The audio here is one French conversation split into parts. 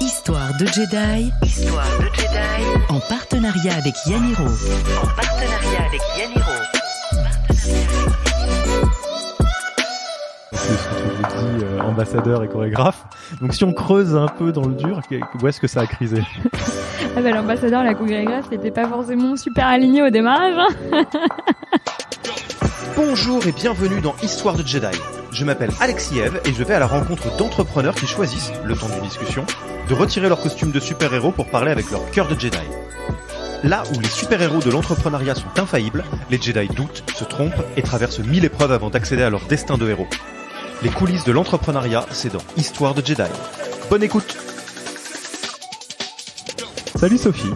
Histoire de Jedi. En partenariat avec Yaniro. C'est ce que tu dis, ambassadeur et chorégraphe. Donc si on creuse un peu dans le dur, où est-ce que ça a crisé? Ah bah, l'ambassadeur et la chorégraphe n'étaient pas forcément super alignés au démarrage. Bonjour et bienvenue dans Histoire de Jedi. Je m'appelle Alexis Eve et je vais à la rencontre d'entrepreneurs qui choisissent, le temps d'une discussion, de retirer leur costume de super-héros pour parler avec leur cœur de Jedi. Là où les super-héros de l'entrepreneuriat sont infaillibles, les Jedi doutent, se trompent et traversent 1000 épreuves avant d'accéder à leur destin de héros. Les coulisses de l'entrepreneuriat, c'est dans Histoire de Jedi. Bonne écoute. Salut Sophie.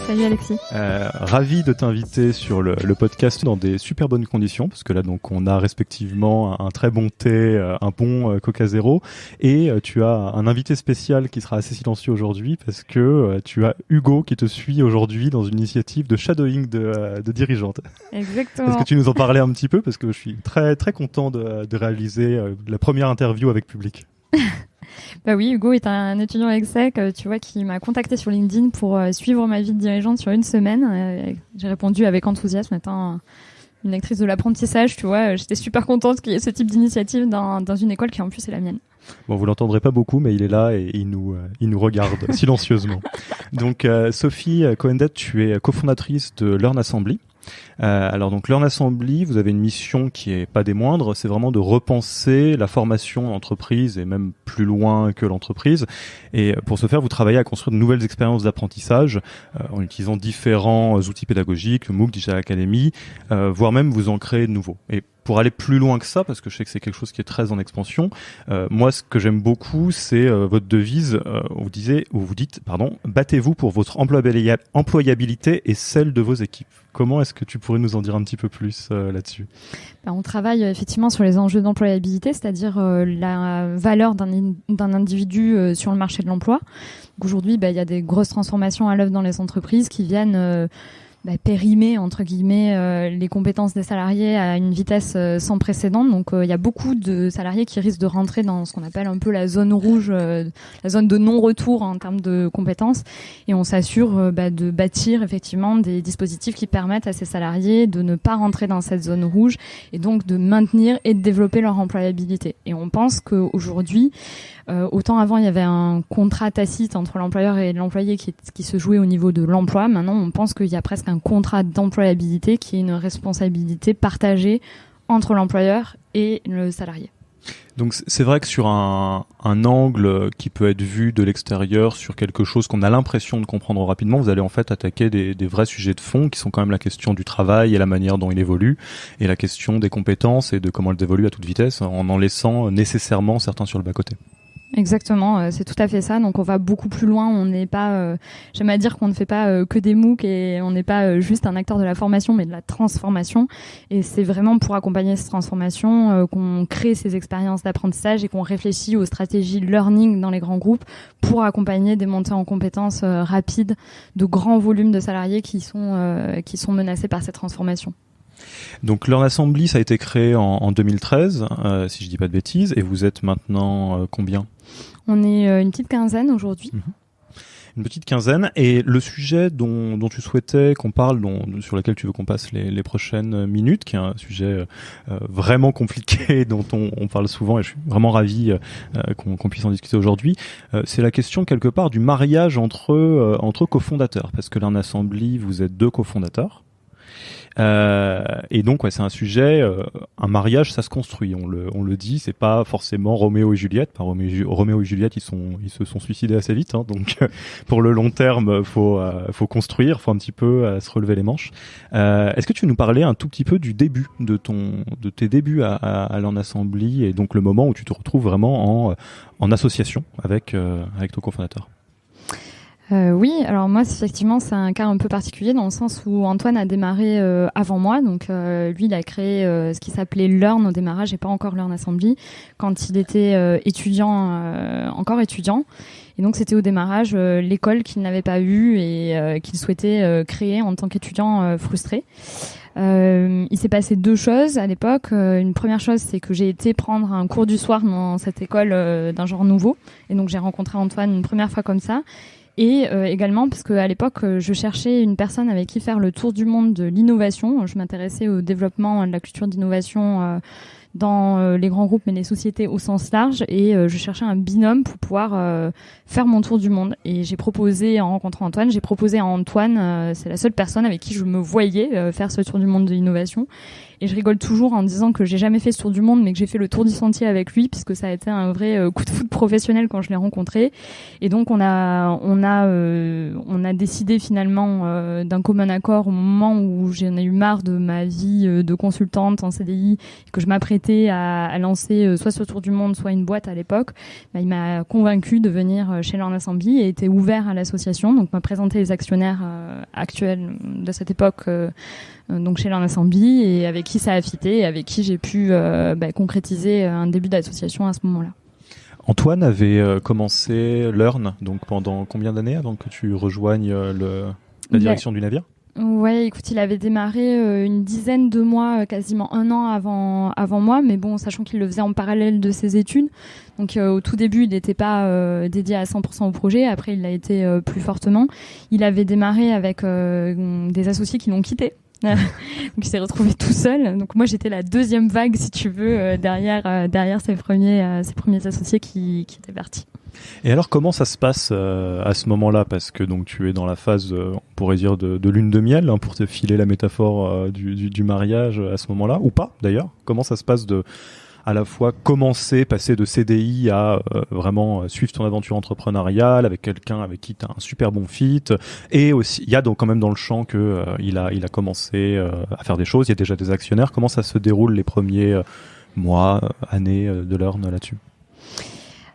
Salut Alexis. Ravi de t'inviter sur le podcast dans des super bonnes conditions, parce que là donc on a respectivement un très bon thé, un bon Coca Zéro, et tu as un invité spécial qui sera assez silencieux aujourd'hui parce que tu as Hugo qui te suit aujourd'hui dans une initiative de shadowing de dirigeante. Exactement. Est-ce que tu nous en parlais un petit peu, parce que je suis très très content de réaliser la première interview avec public. Bah oui, Hugo est un étudiant exec, tu vois, qui m'a contacté sur LinkedIn pour suivre ma vie de dirigeante sur une semaine. J'ai répondu avec enthousiasme, étant une actrice de l'apprentissage, tu vois. J'étais super contente qu'il y ait ce type d'initiative dans une école qui en plus est la mienne. Bon, vous l'entendrez pas beaucoup, mais il est là et il nous regarde silencieusement. Donc, Sophie Cohendet, tu es cofondatrice de Learn Assembly. Alors donc Learn Assembly, vous avez une mission qui est pas des moindres, c'est vraiment de repenser la formation entreprise et même plus loin que l'entreprise. Et pour ce faire, vous travaillez à construire de nouvelles expériences d'apprentissage en utilisant différents outils pédagogiques, MOOC, Digital Academy, voire même vous en créer de nouveaux. Et pour aller plus loin que ça, parce que je sais que c'est quelque chose qui est très en expansion, moi ce que j'aime beaucoup, c'est votre devise où vous dites, battez-vous pour votre employabilité et celle de vos équipes. Comment est-ce que tu pourrais nous en dire un petit peu plus là-dessus ? On travaille effectivement sur les enjeux d'employabilité, c'est-à-dire la valeur d'un individu sur le marché de l'emploi. Donc aujourd'hui, il y a des grosses transformations à l'œuvre dans les entreprises qui viennent périmer entre guillemets les compétences des salariés à une vitesse sans précédent. Donc il y a beaucoup de salariés qui risquent de rentrer dans ce qu'on appelle un peu la zone rouge, la zone de non-retour en termes de compétences, et on s'assure de bâtir effectivement des dispositifs qui permettent à ces salariés de ne pas rentrer dans cette zone rouge et donc de maintenir et de développer leur employabilité. Et on pense qu'aujourd'hui, autant avant il y avait un contrat tacite entre l'employeur et l'employé qui se jouait au niveau de l'emploi. Maintenant on pense qu'il y a presque un contrat d'employabilité qui est une responsabilité partagée entre l'employeur et le salarié. Donc c'est vrai que sur un angle qui peut être vu de l'extérieur, sur quelque chose qu'on a l'impression de comprendre rapidement, vous allez en fait attaquer des vrais sujets de fond qui sont quand même la question du travail et la manière dont il évolue, et la question des compétences et de comment elles évoluent à toute vitesse, en laissant nécessairement certains sur le bas-côté. Exactement, c'est tout à fait ça. Donc on va beaucoup plus loin. On n'est pas, j'aime à dire qu'on ne fait pas que des MOOC et on n'est pas juste un acteur de la formation, mais de la transformation. Et c'est vraiment pour accompagner cette transformation qu'on crée ces expériences d'apprentissage et qu'on réfléchit aux stratégies learning dans les grands groupes pour accompagner des montées en compétences rapides de grands volumes de salariés qui sont menacés par cette transformation. Donc Learn Assembly, ça a été créé en 2013, si je dis pas de bêtises, et vous êtes maintenant combien ? On est une petite quinzaine aujourd'hui. Une petite quinzaine. Et le sujet dont tu souhaitais qu'on parle, sur lequel tu veux qu'on passe les prochaines minutes, qui est un sujet vraiment compliqué, dont on parle souvent, et je suis vraiment ravi qu'on puisse en discuter aujourd'hui, c'est la question quelque part du mariage entre cofondateurs. Parce que Learn Assembly, vous êtes 2 cofondateurs. Et donc c'est un sujet, un mariage ça se construit, on le dit, c'est pas forcément Roméo et Juliette. Roméo et Juliette ils se sont suicidés assez vite, donc pour le long terme faut construire, faut un petit peu se relever les manches. Est-ce que tu veux nous parler un tout petit peu du début de tes débuts à Learn Assembly, et donc le moment où tu te retrouves vraiment en association avec ton cofondateur? Oui, alors moi effectivement c'est un cas un peu particulier dans le sens où Antoine a démarré avant moi, donc lui il a créé ce qui s'appelait Learn au démarrage et pas encore Learn Assembly quand il était encore étudiant, et donc c'était au démarrage l'école qu'il n'avait pas eue et qu'il souhaitait créer en tant qu'étudiant frustré. Il s'est passé 2 choses à l'époque. Une première chose, c'est que j'ai été prendre un cours du soir dans cette école d'un genre nouveau, et donc j'ai rencontré Antoine une première fois comme ça. Et également parce qu'à l'époque, je cherchais une personne avec qui faire le tour du monde de l'innovation. Je m'intéressais au développement de la culture d'innovation dans les grands groupes mais les sociétés au sens large, et je cherchais un binôme pour pouvoir faire mon tour du monde. Et j'ai proposé, en rencontrant Antoine, c'est la seule personne avec qui je me voyais faire ce tour du monde de l'innovation. Et je rigole toujours en disant que j'ai jamais fait ce tour du monde, mais que j'ai fait le tour du sentier avec lui, puisque ça a été un vrai coup de foudre professionnel quand je l'ai rencontré. Et donc on a décidé finalement d'un commun accord au moment où j'en ai eu marre de ma vie de consultante en CDI, que je m'apprêtais à lancer soit ce tour du monde, soit une boîte à l'époque. Il m'a convaincu de venir chez Learn Assembly et était ouvert à l'association, donc m'a présenté les actionnaires actuels de cette époque. Donc chez Learn Assembly, et avec qui ça a fité et avec qui j'ai pu concrétiser un début d'association à ce moment-là. Antoine avait commencé Learn donc pendant combien d'années avant que tu rejoignes la direction du navire ? Ouais, écoute, il avait démarré une dizaine de mois, quasiment 1 an avant moi, mais bon, sachant qu'il le faisait en parallèle de ses études. Donc au tout début, il n'était pas dédié à 100% au projet. Après, il l'a été plus fortement. Il avait démarré avec des associés qui l'ont quitté. Donc il s'est retrouvé tout seul. Donc moi j'étais la deuxième vague, si tu veux, derrière ses premiers associés qui étaient partis. Et alors comment ça se passe à ce moment-là, parce que donc tu es dans la phase, on pourrait dire de lune de miel, pour te filer la métaphore du mariage à ce moment-là, ou pas d'ailleurs. Comment ça se passe de à la fois passer de CDI à vraiment suivre ton aventure entrepreneuriale avec quelqu'un avec qui tu as un super bon fit, et aussi il y a donc quand même dans le champ que il a commencé à faire des choses, il y a déjà des actionnaires. Comment ça se déroule les premiers mois, années de Learn là-dessus?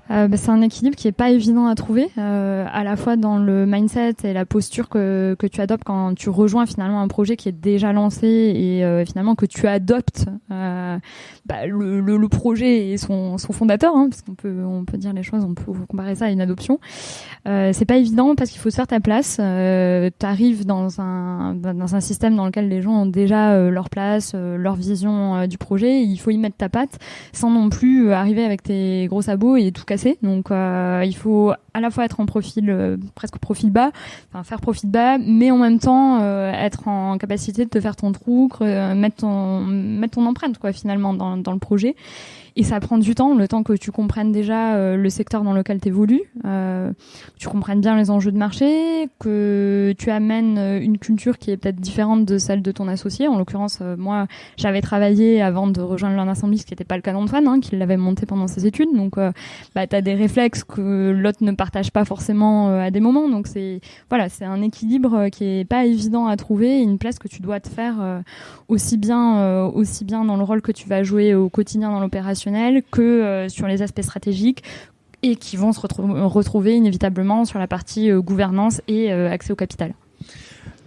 C'est un équilibre qui est pas évident à trouver, à la fois dans le mindset et la posture que tu adoptes quand tu rejoins finalement un projet qui est déjà lancé, et finalement que tu adoptes le projet et son fondateur, parce qu'on peut dire les choses, on peut comparer ça à une adoption. C'est pas évident parce qu'il faut se faire ta place. T'arrives dans un système dans lequel les gens ont déjà leur place, leur vision du projet. Il faut y mettre ta patte sans non plus arriver avec tes gros sabots et tout casser. Donc il faut à la fois être en profil presque profil bas, faire profil bas, mais en même temps être en capacité de te faire ton trou, mettre ton empreinte finalement dans le projet. Et ça prend du temps, le temps que tu comprennes déjà le secteur dans lequel tu évolues, tu comprennes bien les enjeux de marché, que tu amènes une culture qui est peut-être différente de celle de ton associé. En l'occurrence, moi, j'avais travaillé avant de rejoindre Learn Assembly, ce qui n'était pas le cas d'Antoine, qui l'avait monté pendant ses études. Donc, tu as des réflexes que l'autre ne partage pas forcément à des moments. Donc, c'est un équilibre qui est pas évident à trouver, une place que tu dois te faire aussi bien dans le rôle que tu vas jouer au quotidien dans l'opération que sur les aspects stratégiques, et qui vont se retrouver inévitablement sur la partie gouvernance et accès au capital.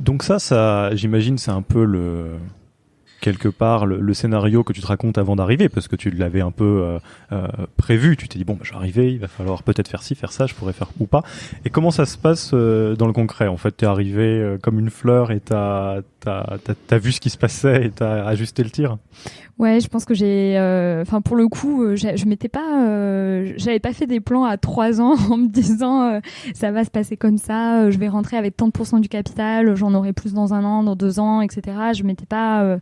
Donc ça j'imagine, c'est un peu quelque part le scénario que tu te racontes avant d'arriver, parce que tu l'avais un peu prévu. Tu t'es dit je vais arriver, il va falloir peut-être faire ci, faire ça, je pourrais faire ou pas. Et comment ça se passe dans le concret? En fait, t'es arrivé comme une fleur et t'as vu ce qui se passait et t'as ajusté le tir? Ouais, je pense que pour le coup, j'avais pas fait des plans à 3 ans en me disant ça va se passer comme ça, je vais rentrer avec tant de % du capital, j'en aurai plus dans 1 an, dans 2 ans, etc. Je m'étais pas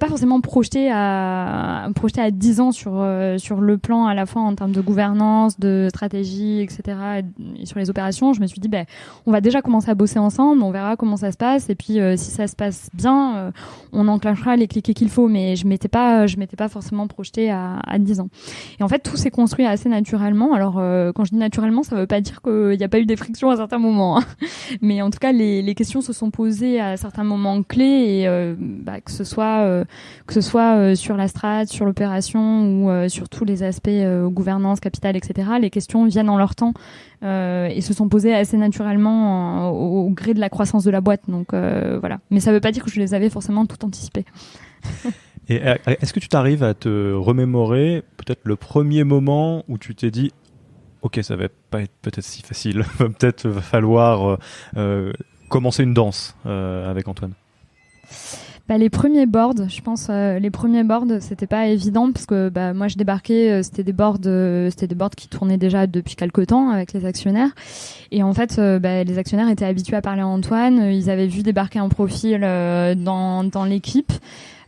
forcément projetée à 10 ans sur le plan, à la fois en termes de gouvernance, de stratégie, etc. et sur les opérations. Je me suis dit, on va déjà commencer à bosser ensemble, on verra comment ça se passe, et puis si ça se passe bien, on enclenchera les cliquets qu'il faut. Mais je m'étais pas forcément projetée à 10 ans. Et en fait, tout s'est construit assez naturellement. Alors, quand je dis naturellement, ça veut pas dire qu'il n'y a pas eu des frictions à certains moments, mais en tout cas, les questions se sont posées à certains moments clés, et que ce ce soit sur la strat, sur l'opération ou sur tous les aspects gouvernance, capital, etc. Les questions viennent en leur temps et se sont posées assez naturellement au gré de la croissance de la boîte. Donc voilà. Mais ça veut pas dire que je les avais forcément tout anticipées. Et est-ce que tu t'arrives à te remémorer peut-être le premier moment où tu t'es dit ok, ça va pas être peut-être si facile, peut-être va falloir commencer une danse avec Antoine? Les premiers boards, je pense, c'était pas évident parce que moi je débarquais, c'était des boards qui tournaient déjà depuis quelques temps avec les actionnaires. Et en fait, les actionnaires étaient habitués à parler à Antoine, ils avaient vu débarquer un profil dans l'équipe.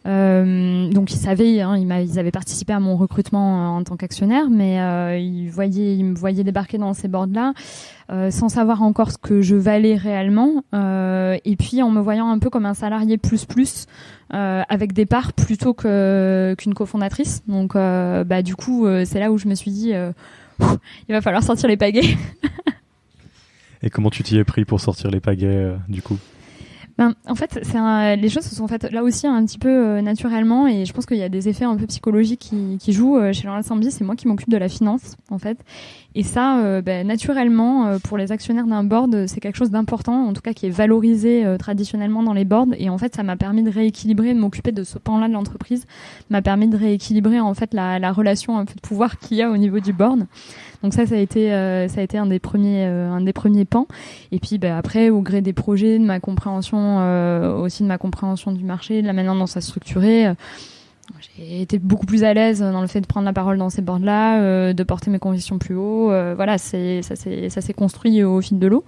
Donc ils savaient, ils avaient participé à mon recrutement en tant qu'actionnaire, mais ils me voyaient débarquer dans ces boards-là sans savoir encore ce que je valais réellement, et puis en me voyant un peu comme un salarié plus avec des parts plutôt qu'une cofondatrice. Donc du coup c'est là où je me suis dit il va falloir sortir les pagaies. Et comment tu t'y es pris pour sortir les pagaies du coup? En fait, les choses se sont faites là aussi un petit peu naturellement, et je pense qu'il y a des effets un peu psychologiques qui jouent. Chez Laurent Sambi, c'est moi qui m'occupe de la finance, en fait. Et ça, naturellement, pour les actionnaires d'un board, c'est quelque chose d'important, en tout cas qui est valorisé traditionnellement dans les boards. Et en fait, ça m'a permis de rééquilibrer, de m'occuper de ce pan-là de l'entreprise, m'a permis de rééquilibrer en fait la relation un peu de pouvoir qu'il y a au niveau du board. Donc ça a été un des premiers pans. Et puis après, au gré des projets, de ma compréhension aussi de ma compréhension du marché, de la manière dont ça se structurait, j'ai été beaucoup plus à l'aise dans le fait de prendre la parole dans ces boards-là, de porter mes convictions plus haut. Voilà, ça s'est construit au fil de l'eau.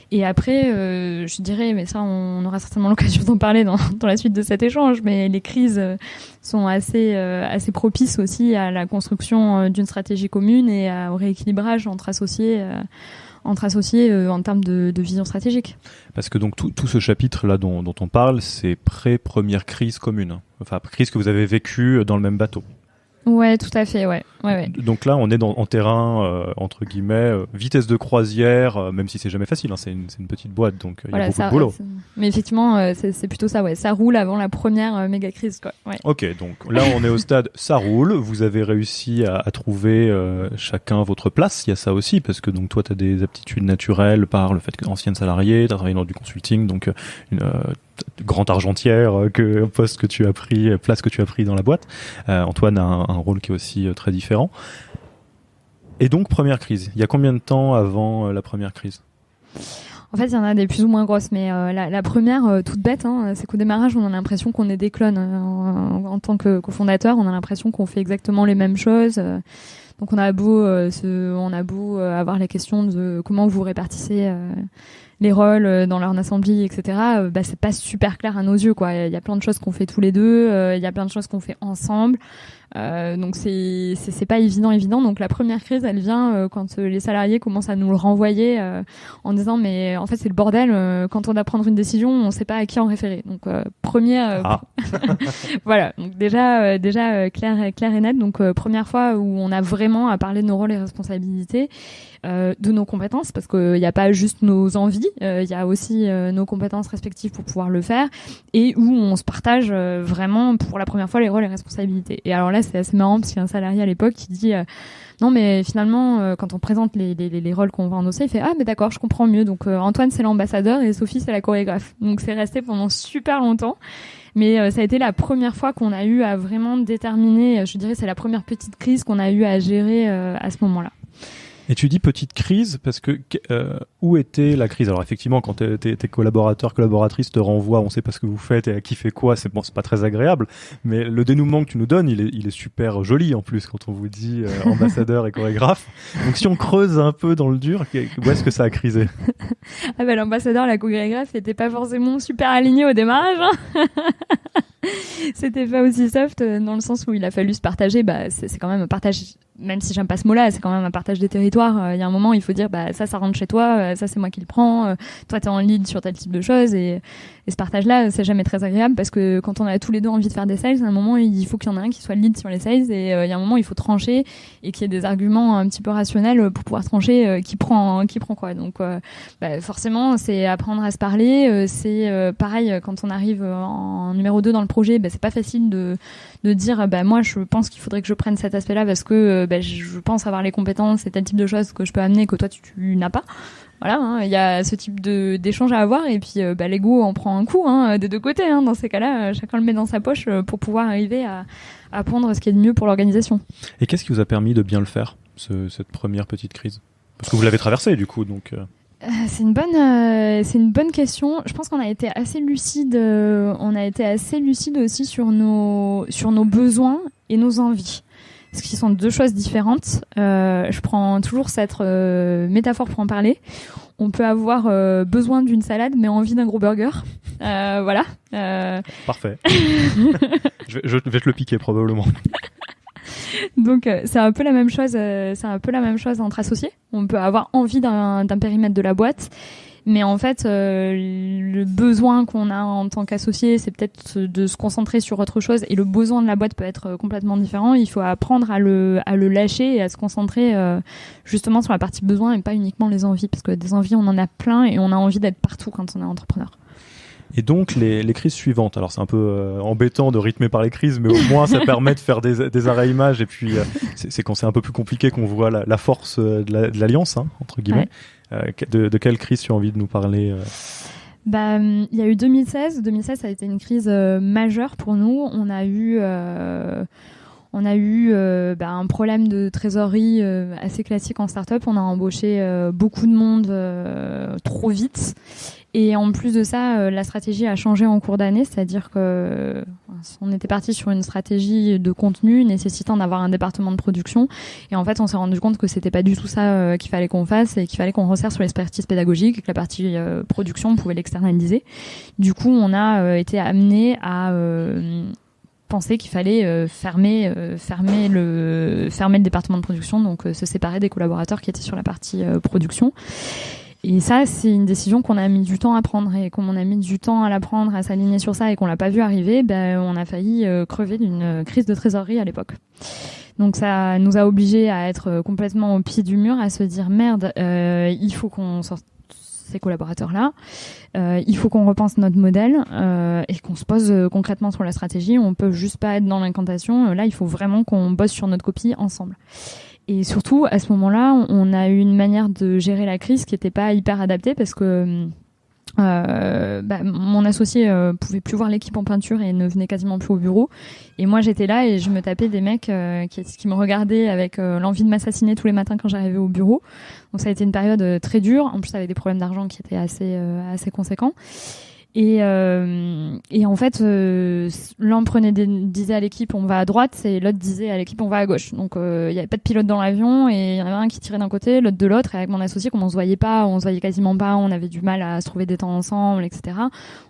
Et après, je dirais, mais ça, on aura certainement l'occasion d'en parler dans la suite de cet échange, mais les crises sont assez propices aussi à la construction d'une stratégie commune et au rééquilibrage entre associés en termes de vision stratégique. Parce que donc tout ce chapitre-là dont on parle, c'est pré-première crise commune. Enfin, crise que vous avez vécue dans le même bateau. Ouais, tout à fait, ouais. Donc là, on est en terrain, entre guillemets, vitesse de croisière, même si c'est jamais facile, hein, c'est une petite boîte, donc il y a beaucoup de boulot. Mais effectivement, c'est plutôt ça, ouais. Ça roule avant la première méga crise, quoi. Ouais. Ok, donc là, on est au stade, ça roule. Vous avez réussi à trouver chacun votre place. Il y a ça aussi, parce que donc toi, tu as des aptitudes naturelles par le fait que ancienne salariée, tu as travaillé dans du consulting, donc une grande argentière, place que tu as pris dans la boîte. Antoine a un rôle qui est aussi très différent. Et donc, première crise. Il y a combien de temps avant la première crise? En fait, il y en a des plus ou moins grosses, mais la première, toute bête, c'est qu'au démarrage, on a l'impression qu'on est des clones. En tant que cofondateur, on a l'impression qu'on fait exactement les mêmes choses. Donc, on a beau avoir les questions de comment vous répartissez les rôles dans leur assemblée, etc. C'est pas super clair à nos yeux, quoi. Il y a plein de choses qu'on fait tous les deux, il y a plein de choses qu'on fait ensemble. Donc c'est pas évident. Donc la première crise, elle vient quand les salariés commencent à nous le renvoyer en disant mais en fait c'est le bordel, quand on doit prendre une décision, on sait pas à qui en référer. Donc voilà. Donc déjà clair et net. Donc première fois où on a vraiment à parler de nos rôles et responsabilités, de nos compétences, parce qu'il n'y a pas juste nos envies, il y a aussi nos compétences respectives pour pouvoir le faire, et où on se partage vraiment pour la première fois les rôles et responsabilités. Et alors là, c'est assez marrant parce qu'il y a un salarié à l'époque qui dit non mais finalement quand on présente les rôles qu'on va endosser, il fait ah mais d'accord, je comprends mieux. Donc Antoine c'est l'ambassadeur et Sophie c'est la chorégraphe. Donc c'est resté pendant super longtemps. Mais ça a été la première fois qu'on a eu à vraiment déterminer, je dirais c'est la première petite crise qu'on a eu à gérer à ce moment-là. Et tu dis petite crise parce que où était la crise? Alors effectivement, quand tes collaborateurs, collaboratrices te renvoient, on sait pas ce que vous faites et à qui fait quoi, c'est pas très agréable. Mais le dénouement que tu nous donnes, il est super joli en plus quand on vous dit ambassadeur et chorégraphe. Donc si on creuse un peu dans le dur, où est-ce que ça a crisé? L'ambassadeur, la chorégraphe n'était pas forcément super aligné au démarrage. C'était pas aussi soft dans le sens où il a fallu se partager. C'est quand même un partage, même si j'aime pas ce mot-là, c'est quand même un partage des territoires. Il y a un moment, il faut dire ça rentre chez toi, ça c'est moi qui le prends, toi t'es en lead sur tel type de choses, et ce partage-là c'est jamais très agréable parce que quand on a tous les deux envie de faire des sales, à un moment il faut qu'il y en ait un qui soit le lead sur les sales, et il y a un moment il faut trancher et qu'il y ait des arguments un petit peu rationnels pour pouvoir trancher qui prend quoi. Donc forcément c'est apprendre à se parler, c'est pareil quand on arrive en numéro 2 dans le projet, c'est pas facile de dire moi je pense qu'il faudrait que je prenne cet aspect-là parce que je pense avoir les compétences et tel type de choses que je peux amener que toi tu n'as pas. Voilà, il y a ce type d'échange à avoir et puis l'ego en prend un coup des deux côtés. Dans ces cas-là, chacun le met dans sa poche pour pouvoir arriver à pondre ce qui est de mieux pour l'organisation. Et qu'est-ce qui vous a permis de bien le faire, cette première petite crise ? Parce que vous l'avez traversée du coup, donc. C'est une bonne question. Je pense qu'on a été assez lucide. On a été assez lucide aussi sur nos besoins et nos envies, ce qui sont deux choses différentes. Je prends toujours cette métaphore pour en parler. On peut avoir besoin d'une salade mais envie d'un gros burger. Voilà. Parfait. je vais te le piquer probablement. Donc c'est un peu la même chose. C'est un peu la même chose entre associés. On peut avoir envie d'un périmètre de la boîte, mais en fait le besoin qu'on a en tant qu'associé, c'est peut-être de se concentrer sur autre chose, et le besoin de la boîte peut être complètement différent. Il faut apprendre à le lâcher et à se concentrer justement sur la partie besoin et pas uniquement les envies, parce que des envies on en a plein et on a envie d'être partout quand on est entrepreneur. Et donc les crises suivantes, alors c'est un peu embêtant de rythmer par les crises, mais au moins ça permet de faire des arrêts images, et puis c'est quand c'est un peu plus compliqué qu'on voit la force de l'alliance, entre guillemets. Ouais. De quelle crise tu as envie de nous parler il y a eu 2016. 2016, ça a été une crise majeure pour nous. On a eu un problème de trésorerie assez classique en start-up. On a embauché beaucoup de monde trop vite. Et en plus de ça, la stratégie a changé en cours d'année, c'est-à-dire que on était parti sur une stratégie de contenu nécessitant d'avoir un département de production. Et en fait, on s'est rendu compte que c'était pas du tout ça qu'il fallait qu'on fasse, et qu'il fallait qu'on resserre sur l'expertise pédagogique, et que la partie production, on pouvait l'externaliser. Du coup, on a été amené à penser qu'il fallait fermer le département de production, donc se séparer des collaborateurs qui étaient sur la partie production. Et ça, c'est une décision qu'on a mis du temps à prendre, et comme on a mis du temps à la prendre, à s'aligner sur ça, et qu'on l'a pas vu arriver, on a failli crever d'une crise de trésorerie à l'époque. Donc ça nous a obligés à être complètement au pied du mur, à se dire merde, il faut qu'on sorte ces collaborateurs-là, il faut qu'on repense notre modèle et qu'on se pose concrètement sur la stratégie. On peut juste pas être dans l'incantation. Là, il faut vraiment qu'on bosse sur notre copie ensemble. Et surtout, à ce moment-là, on a eu une manière de gérer la crise qui n'était pas hyper adaptée, parce que mon associé pouvait plus voir l'équipe en peinture et ne venait quasiment plus au bureau. Et moi, j'étais là et je me tapais des mecs qui me regardaient avec l'envie de m'assassiner tous les matins quand j'arrivais au bureau. Donc ça a été une période très dure. En plus, avec des problèmes d'argent qui étaient assez conséquents. Et en fait, l'un disait à l'équipe on va à droite, et l'autre disait à l'équipe on va à gauche. Donc il y avait pas de pilote dans l'avion, et il y en avait un qui tirait d'un côté, l'autre de l'autre. Et avec mon associé, comme on se voyait quasiment pas, on avait du mal à se trouver des temps ensemble, etc.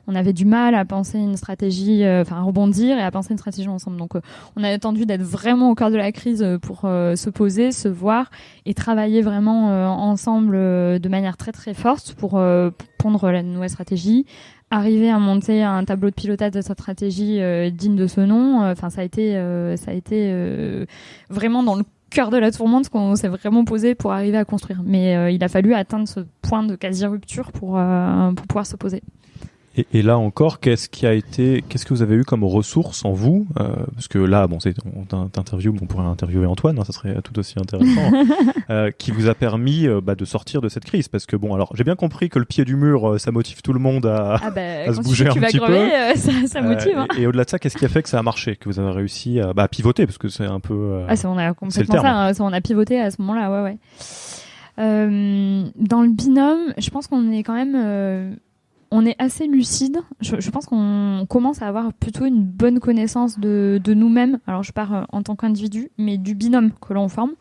On avait du mal à penser une stratégie, à rebondir et à penser une stratégie ensemble. Donc on a attendu d'être vraiment au cœur de la crise pour se poser, se voir et travailler vraiment ensemble de manière très très forte pour pondre la nouvelle stratégie, arriver à monter un tableau de pilotage de cette stratégie digne de ce nom. Ça a été vraiment dans le cœur de la tourmente qu'on s'est vraiment posé pour arriver à construire. Mais il a fallu atteindre ce point de quasi-rupture pour pouvoir se poser. Et là encore, qu'est-ce que vous avez eu comme ressources en vous, parce que là, t'interviews, on pourrait interviewer Antoine, ça serait tout aussi intéressant, qui vous a permis de sortir de cette crise, parce que alors j'ai bien compris que le pied du mur, ça motive tout le monde à se bouger un petit peu. Ça motive. Et au-delà de ça, qu'est-ce qui a fait que ça a marché, que vous avez réussi à pivoter, parce que c'est un peu. On a complètement ça. On a pivoté à ce moment-là, ouais. Dans le binôme, je pense qu'on est quand même. On est assez lucide. Je pense qu'on commence à avoir plutôt une bonne connaissance de nous-mêmes. Alors, je pars en tant qu'individu, mais du binôme que l'on forme.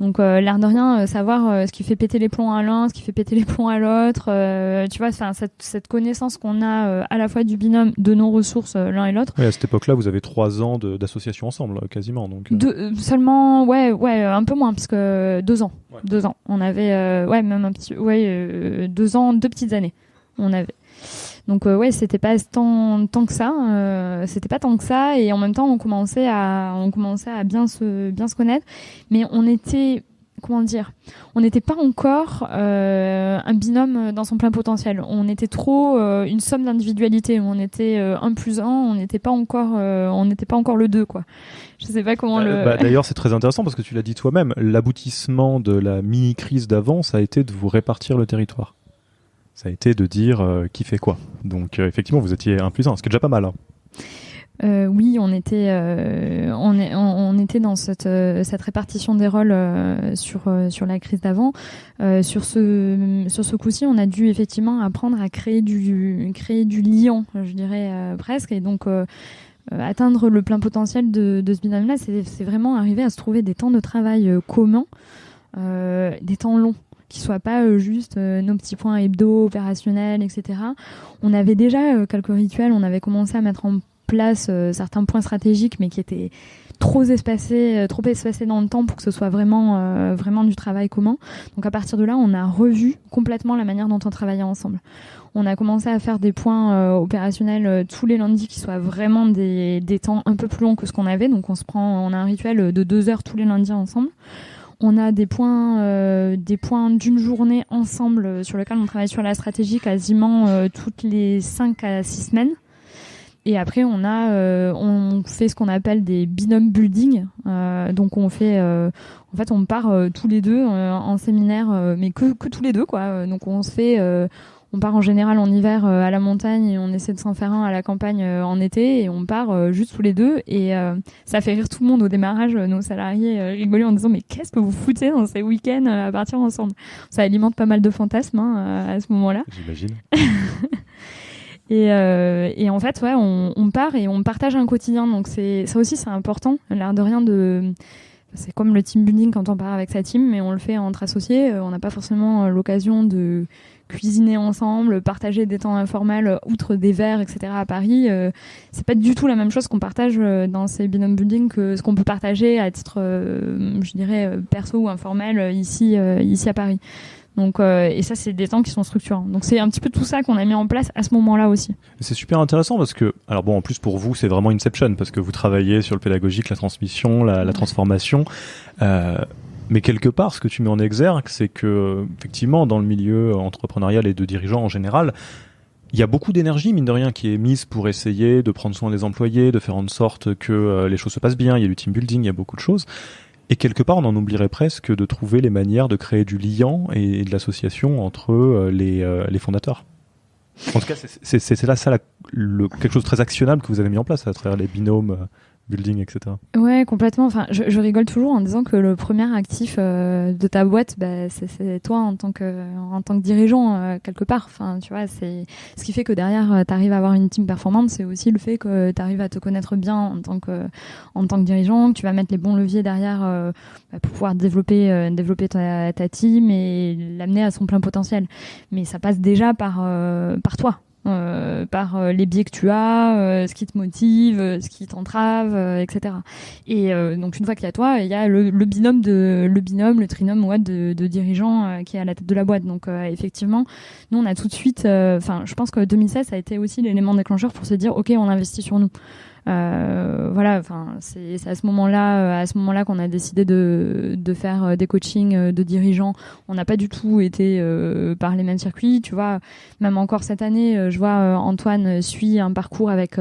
Donc, l'air de rien, savoir ce qui fait péter les plombs à l'un, ce qui fait péter les plombs à l'autre. Tu vois, cette connaissance qu'on a à la fois du binôme, de nos ressources l'un et l'autre. Oui, à cette époque-là, vous avez 3 ans d'association ensemble, quasiment. Donc. Seulement, un peu moins, puisque 2 ans. Ouais. 2 ans. On avait, même un petit, 2 ans, 2 petites années. On avait. Donc c'était pas tant que ça, c'était pas tant que ça, et en même temps on commençait à bien se connaître, mais on était comment dire, on n'était pas encore un binôme dans son plein potentiel. On était trop une somme d'individualité. On était 1 + 1. On n'était pas encore le 2, quoi. Je sais pas comment D'ailleurs, c'est très intéressant parce que tu l'as dit toi-même. L'aboutissement de la mini crise d'avant, ça a été de vous répartir le territoire. Ça a été de dire qui fait quoi. Donc effectivement, vous étiez 1 + 1, ce qui est déjà pas mal. Hein. Oui, on était dans cette répartition des rôles sur la crise d'avant. Sur ce coup-ci, on a dû effectivement apprendre à créer du lien, je dirais presque, et donc atteindre le plein potentiel de ce binôme-là, c'est vraiment arriver à se trouver des temps de travail communs, des temps longs, qui soient pas juste nos petits points hebdo, opérationnels, etc. On avait déjà quelques rituels, on avait commencé à mettre en place certains points stratégiques, mais qui étaient trop espacés dans le temps pour que ce soit vraiment du travail commun. Donc à partir de là, on a revu complètement la manière dont on travaillait ensemble. On a commencé à faire des points opérationnels tous les lundis qui soient vraiment des temps un peu plus longs que ce qu'on avait. Donc on a un rituel de 2 heures tous les lundis ensemble. On a des points d'une journée ensemble sur lesquels on travaille sur la stratégie quasiment toutes les 5 à 6 semaines. Et après, on fait ce qu'on appelle des binôme building. Donc on fait, en fait, on part tous les deux en séminaire, mais que tous les deux, quoi. Donc on part en général en hiver à la montagne et on essaie de s'en faire un à la campagne en été, et on part juste tous les deux. Et ça fait rire tout le monde au démarrage. Nos salariés rigolaient en disant mais qu'est-ce que vous foutez dans ces week-ends à partir ensemble. Ça alimente pas mal de fantasmes à ce moment-là. J'imagine. Et en fait, ouais, on part et on partage un quotidien. Donc ça aussi, c'est important. L'air de rien, c'est comme le team building quand on part avec sa team, mais on le fait entre associés. On n'a pas forcément l'occasion de cuisiner ensemble, partager des temps informels, outre des verres, etc. à Paris. C'est pas du tout la même chose qu'on partage dans ces binôme building que ce qu'on peut partager à titre, je dirais, perso ou informel ici à Paris. Donc, et ça, c'est des temps qui sont structurants. Donc, c'est un petit peu tout ça qu'on a mis en place à ce moment-là aussi. C'est super intéressant parce que, alors bon, en plus pour vous, c'est vraiment Inception parce que vous travaillez sur le pédagogique, la transmission, la transformation. Mais quelque part, ce que tu mets en exergue, c'est que, effectivement, dans le milieu entrepreneurial et de dirigeants en général, il y a beaucoup d'énergie, mine de rien, qui est mise pour essayer de prendre soin des employés, de faire en sorte que les choses se passent bien. Il y a du team building, il y a beaucoup de choses. Et quelque part, on en oublierait presque de trouver les manières de créer du lien et de l'association entre les fondateurs. En tout cas, c'est là ça quelque chose de très actionnable que vous avez mis en place à travers les binômes building, etc. Ouais, complètement. Enfin, je rigole toujours en disant que le premier actif de ta boîte, c'est toi en tant que dirigeant quelque part. Enfin, tu vois, c'est ce qui fait que derrière, t'arrives à avoir une team performante. C'est aussi le fait que t'arrives à te connaître bien en tant que dirigeant, que tu vas mettre les bons leviers derrière pour pouvoir développer ta team et l'amener à son plein potentiel. Mais ça passe déjà par toi. Par les biais que tu as, ce qui te motive, ce qui t'entrave, etc. Et donc une fois qu'il y a toi, il y a le binôme, le trinôme de dirigeants qui est à la tête de la boîte. Donc effectivement, nous on a tout de suite, je pense que 2016 ça a été aussi l'élément déclencheur pour se dire ok, on investit sur nous. Voilà, enfin c'est à ce moment-là qu'on a décidé de faire des coachings de dirigeants. On n'a pas du tout été par les mêmes circuits, tu vois. Même encore cette année, je vois Antoine suit un parcours avec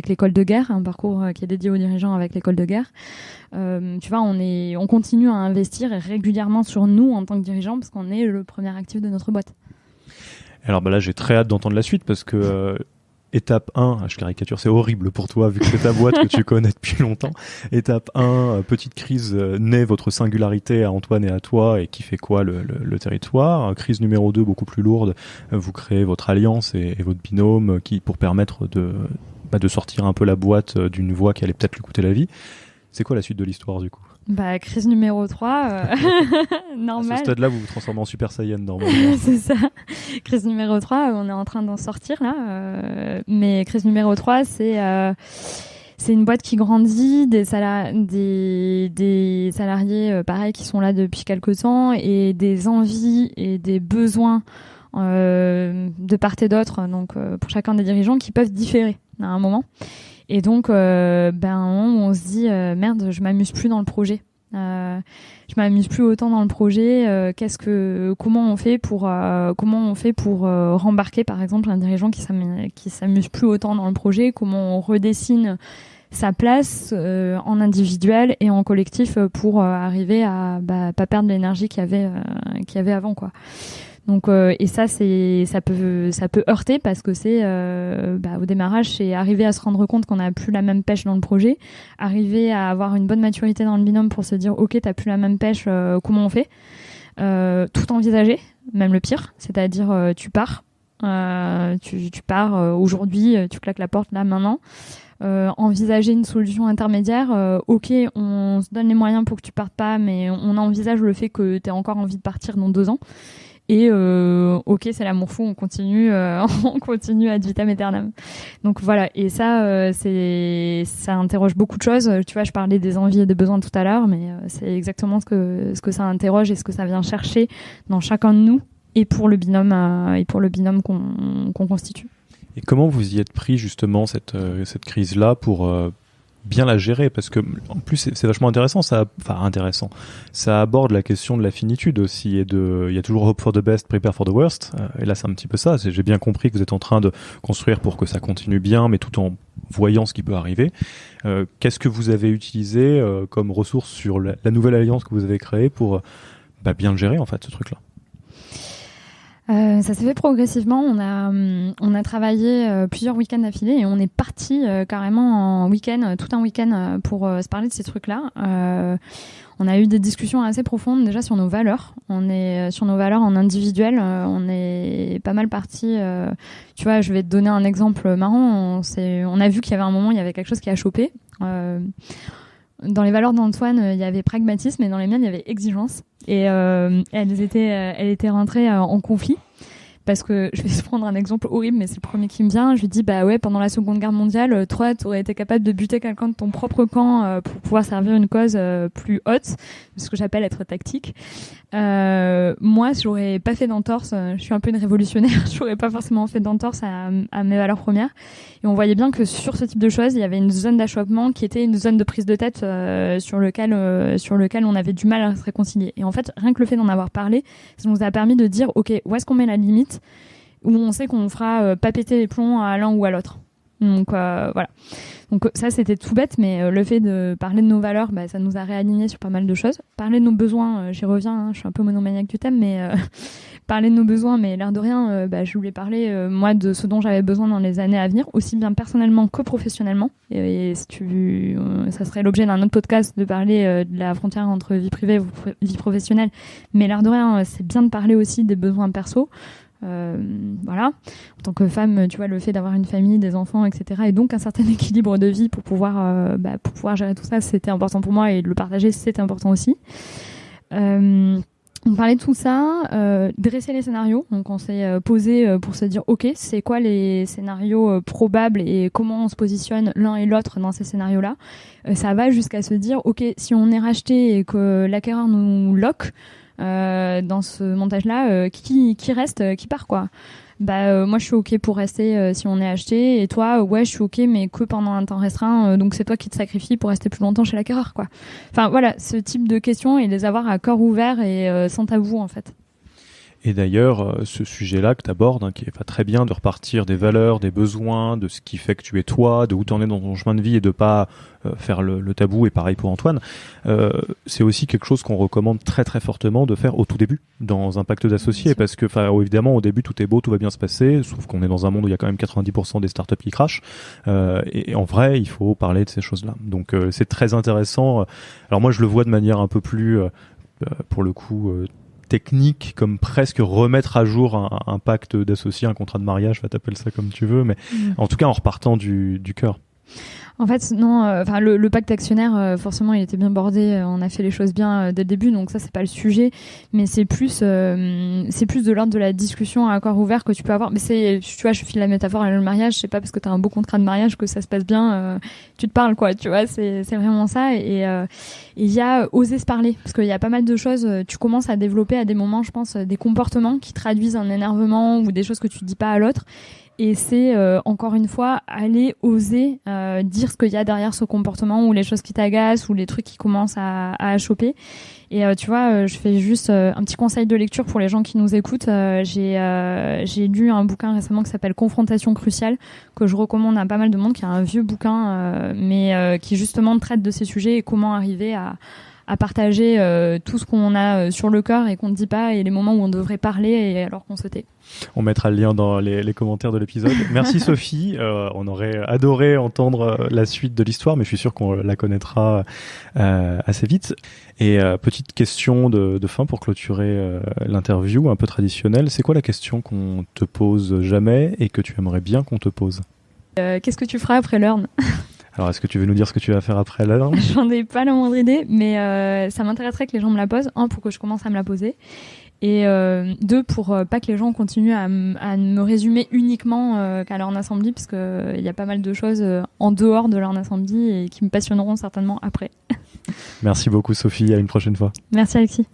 l'école de guerre, un parcours qui est dédié aux dirigeants avec l'école de guerre. Tu vois, on continue à investir régulièrement sur nous en tant que dirigeants parce qu'on est le premier actif de notre boîte. Alors là, j'ai très hâte d'entendre la suite parce que étape 1, je caricature, c'est horrible pour toi vu que c'est ta boîte que tu connais depuis longtemps. Étape 1, petite crise, naît votre singularité à Antoine et à toi et qui fait quoi le territoire. Crise numéro 2, beaucoup plus lourde, vous créez votre alliance et votre binôme pour permettre de sortir un peu la boîte d'une voie qui allait peut-être lui coûter la vie. C'est quoi la suite de l'histoire du coup ? Crise numéro 3, normal. À ce stade-là, vous vous transformez en Super Saiyan, normalement. C'est ça. Crise numéro 3, on est en train d'en sortir, là. Mais crise numéro 3, c'est une boîte qui grandit, des salariés, pareil, qui sont là depuis quelques temps, et des envies et des besoins de part et d'autre, donc pour chacun des dirigeants, qui peuvent différer à un moment. Et donc, à un moment où on se dit merde, je m'amuse plus dans le projet. Je m'amuse plus autant dans le projet. Comment on fait pour rembarquer par exemple un dirigeant qui s'amuse plus autant dans le projet? Comment on redessine sa place en individuel et en collectif pour arriver à pas perdre l'énergie qu'il y avait avant, quoi. Donc et ça peut heurter parce que c'est au démarrage, c'est arriver à se rendre compte qu'on n'a plus la même pêche dans le projet, arriver à avoir une bonne maturité dans le binôme pour se dire ok, t'as plus la même pêche, comment on fait, tout envisager, même le pire, c'est-à-dire tu pars aujourd'hui, tu claques la porte là maintenant. Envisager une solution intermédiaire, ok, on se donne les moyens pour que tu partes pas, mais on envisage le fait que tu as encore envie de partir dans 2 ans. Et ok, c'est l'amour fou, on continue ad vitam aeternam. Donc voilà, et ça interroge beaucoup de choses. Tu vois, je parlais des envies et des besoins tout à l'heure, mais c'est exactement ce que ça interroge et ce que ça vient chercher dans chacun de nous et pour le binôme qu'on constitue. Et comment vous y êtes pris justement cette crise-là pour bien la gérer, parce que en plus c'est vachement intéressant, ça aborde la question de la finitude aussi, et il y a toujours hope for the best, prepare for the worst, et là c'est un petit peu ça, j'ai bien compris que vous êtes en train de construire pour que ça continue bien, mais tout en voyant ce qui peut arriver. Qu'est-ce que vous avez utilisé comme ressource sur la nouvelle alliance que vous avez créée pour bien le gérer en fait, ce truc-là? Ça s'est fait progressivement. On a travaillé plusieurs week-ends d'affilée et on est parti carrément en week-end, tout un week-end pour se parler de ces trucs-là. On a eu des discussions assez profondes déjà sur nos valeurs. On est sur nos valeurs en individuel. On est pas mal parti. Tu vois, je vais te donner un exemple marrant. On a vu qu'il y avait un moment, il y avait quelque chose qui a chopé. Dans les valeurs d'Antoine, il y avait pragmatisme, et dans les miennes, il y avait exigence. Et elle était rentrée en conflit. Parce que, je vais te prendre un exemple horrible, mais c'est le premier qui me vient. Je lui dis, pendant la Seconde Guerre mondiale, toi, t'aurais été capable de buter quelqu'un de ton propre camp pour pouvoir servir une cause plus haute, ce que j'appelle être tactique. Moi, j'aurais pas fait d'entorse. Je suis un peu une révolutionnaire. J'aurais pas forcément fait d'entorse à mes valeurs premières. Et on voyait bien que sur ce type de choses, il y avait une zone d'achoppement qui était une zone de prise de tête sur lequel on avait du mal à se réconcilier. Et en fait, rien que le fait d'en avoir parlé, ça nous a permis de dire, ok, où est-ce qu'on met la limite, où on sait qu'on fera pas péter les plombs à l'un ou à l'autre. Donc voilà. Donc ça, c'était tout bête, mais le fait de parler de nos valeurs, ça nous a réalignés sur pas mal de choses. Parler de nos besoins, j'y reviens, je suis un peu monomaniaque du thème, mais parler de nos besoins, mais l'air de rien, je voulais parler moi de ce dont j'avais besoin dans les années à venir, aussi bien personnellement que professionnellement. Et ça serait l'objet d'un autre podcast de parler de la frontière entre vie privée et vie professionnelle, mais l'air de rien, c'est bien de parler aussi des besoins perso. Voilà, en tant que femme, tu vois, le fait d'avoir une famille, des enfants, etc., et donc un certain équilibre de vie pour pouvoir gérer tout ça, c'était important pour moi, et de le partager, c'était important aussi. On parlait de tout ça, dresser les scénarios. Donc on s'est posé pour se dire ok, c'est quoi les scénarios probables et comment on se positionne l'un et l'autre dans ces scénarios-là. Ça va jusqu'à se dire ok, si on est racheté et que l'acquéreur nous lock dans ce montage-là, qui reste, qui part, quoi. Moi je suis ok pour rester si on est acheté, et toi ouais je suis ok mais que pendant un temps restreint, donc c'est toi qui te sacrifies pour rester plus longtemps chez l'acquéreur, quoi. Enfin voilà, ce type de questions, et les avoir à cœur ouvert et sans tabou en fait. Et d'ailleurs, ce sujet-là que tu abordes, qui est très bien de repartir des valeurs, des besoins, de ce qui fait que tu es toi, de où tu en es dans ton chemin de vie, et de pas faire le tabou, et pareil pour Antoine, c'est aussi quelque chose qu'on recommande très très fortement de faire au tout début, dans un pacte d'associés, parce que évidemment au début tout est beau, tout va bien se passer, sauf qu'on est dans un monde où il y a quand même 90% des startups qui crachent, et en vrai il faut parler de ces choses-là. Donc c'est très intéressant. Alors moi je le vois de manière un peu plus, pour le coup, technique, comme presque remettre à jour un pacte d'associés, un contrat de mariage, t'appelles ça comme tu veux, mais en tout cas en repartant du cœur. En fait, non. Le pacte actionnaire, forcément, il était bien bordé. On a fait les choses bien dès le début, donc ça, c'est pas le sujet. Mais c'est plus de l'ordre de la discussion à accord ouvert que tu peux avoir. Mais tu vois, je file la métaphore à le mariage. C'est pas parce que t'as un beau contrat de mariage que ça se passe bien. Tu te parles, quoi. Tu vois, c'est vraiment ça. Et il y a oser se parler, parce qu'il y a pas mal de choses. Tu commences à développer à des moments, je pense, des comportements qui traduisent un énervement ou des choses que tu dis pas à l'autre. Et c'est encore une fois aller oser dire ce qu'il y a derrière ce comportement ou les choses qui t'agacent ou les trucs qui commencent à choper. Et tu vois, je fais juste un petit conseil de lecture pour les gens qui nous écoutent. J'ai lu un bouquin récemment qui s'appelle Confrontation cruciale, que je recommande à pas mal de monde, qui est un vieux bouquin, mais qui justement traite de ces sujets et comment arriver à partager tout ce qu'on a sur le cœur et qu'on ne dit pas, et les moments où on devrait parler et alors qu'on se tait. On mettra le lien dans les commentaires de l'épisode. Merci Sophie, on aurait adoré entendre la suite de l'histoire, mais je suis sûr qu'on la connaîtra assez vite. Et petite question de fin pour clôturer l'interview, un peu traditionnelle. C'est quoi la question qu'on te pose jamais et que tu aimerais bien qu'on te pose ? Qu'est-ce que tu feras après Learn ? Alors, est-ce que tu veux nous dire ce que tu vas faire après Learn ? J'en ai pas la moindre idée, mais ça m'intéresserait que les gens me la posent. Un, pour que je commence à me la poser. Et deux, pour pas que les gens continuent à me résumer uniquement qu'à Learn Assembly, parce que il y a pas mal de choses en dehors de Learn Assembly et qui me passionneront certainement après. Merci beaucoup Sophie, à une prochaine fois. Merci Alexis.